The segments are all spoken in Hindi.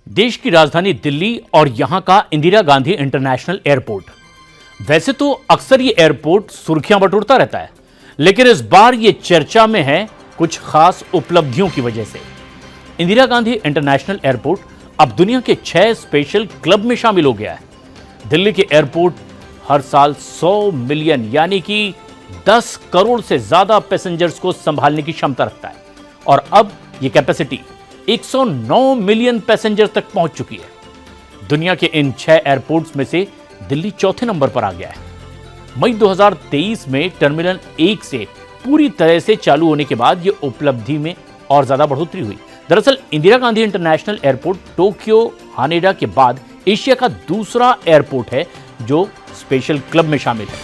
देश की राजधानी दिल्ली और यहां का इंदिरा गांधी इंटरनेशनल एयरपोर्ट। वैसे तो अक्सर ये एयरपोर्ट सुर्खियां बटोरता रहता है, लेकिन इस बार ये चर्चा में है कुछ खास उपलब्धियों की वजह से। इंदिरा गांधी इंटरनेशनल एयरपोर्ट अब दुनिया के 6 स्पेशल क्लब में शामिल हो गया है। दिल्ली के एयरपोर्ट हर साल 100 मिलियन यानी कि 10 करोड़ से ज्यादा पैसेंजर्स को संभालने की क्षमता रखता है और अब ये कैपेसिटी 109 मिलियन पैसेंजर तक पहुंच चुकी है। दुनिया के इन 6 एयरपोर्ट्स में से दिल्ली चौथे नंबर पर आ गया है। मई 2023 में टर्मिनल 1 से पूरी तरह से चालू होने के बाद यह उपलब्धि में और ज्यादा बढ़ोतरी हुई। दरअसल Indira Gandhi international airport Tokyo Haneda के बाद एशिया का दूसरा एयरपोर्ट है जो स्पेशल क्लब में शामिल है।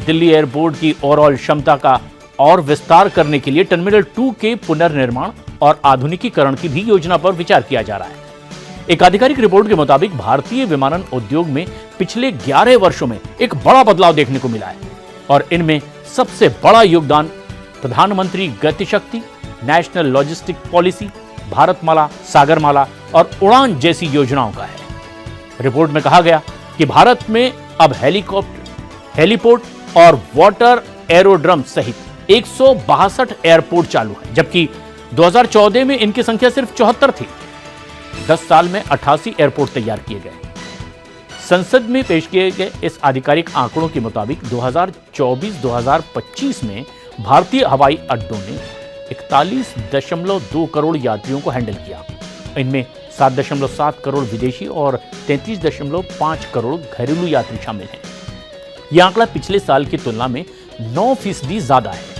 दिल्ली एयरपोर्ट की ओवरऑल क्षमता का और विस्तार करने के लिए टर्मिनल 2 के पुनर्निर्माण और आधुनिकीकरण की भी योजना पर विचार किया जा रहा है। एक आधिकारिक रिपोर्ट के मुताबिक भारतीय विमानन उद्योग में पिछले 11 वर्षों में एक बड़ा बदलाव देखने को मिला है और इनमें सबसे बड़ा योगदान प्रधानमंत्री गति शक्ति, national logistic policy, Bharatmala, Sagarmala और उड़ान जैसी योजनाओं का है। रिपोर्ट में कहा गया कि भारत में अब हेलीकॉप्टर, हेलीपोर्ट और वाटर एरोड्रम सहित 162 एयरपोर्ट चालू है, जबकि 2014 में इनकी संख्या सिर्फ 74 थी। 10 साल में 88 एयरपोर्ट तैयार किए गए। संसद में पेश किए गए इस आधिकारिक आंकड़ों के मुताबिक 2024-2025 में भारतीय हवाई अड्डों ने 41.2 करोड़ यात्रियों को हैंडल किया। इनमें 7.7 करोड़ विदेशी और 33.5 करोड़ घरेलू यात्री शामिल हैं। यह आंकड़ा पिछले साल की तुलना में 9% ज्यादा है।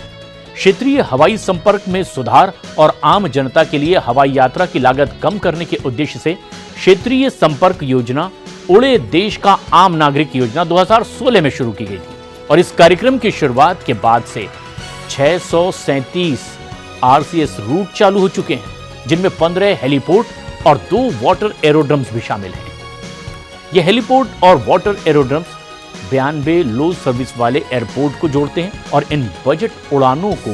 क्षेत्रीय हवाई संपर्क में सुधार और आम जनता के लिए हवाई यात्रा की लागत कम करने के उद्देश्य से क्षेत्रीय संपर्क योजना उड़े देश का आम नागरिक योजना 2016 में शुरू की गई थी और इस कार्यक्रम की शुरुआत के बाद से 637 आरसीएस रूट चालू हो चुके हैं, जिनमें 15 हेलीपोर्ट और 2 वाटर एरोड्रम्स भी शामिल हैं। यह हेलीपोर्ट और वाटर एरोड्रम्स 92 लो सर्विस वाले एयरपोर्ट को जोड़ते हैं और इन बजट उड़ानों को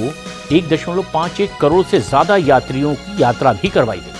1.51 करोड़ से ज्यादा यात्रियों की यात्रा भी करवाई गई।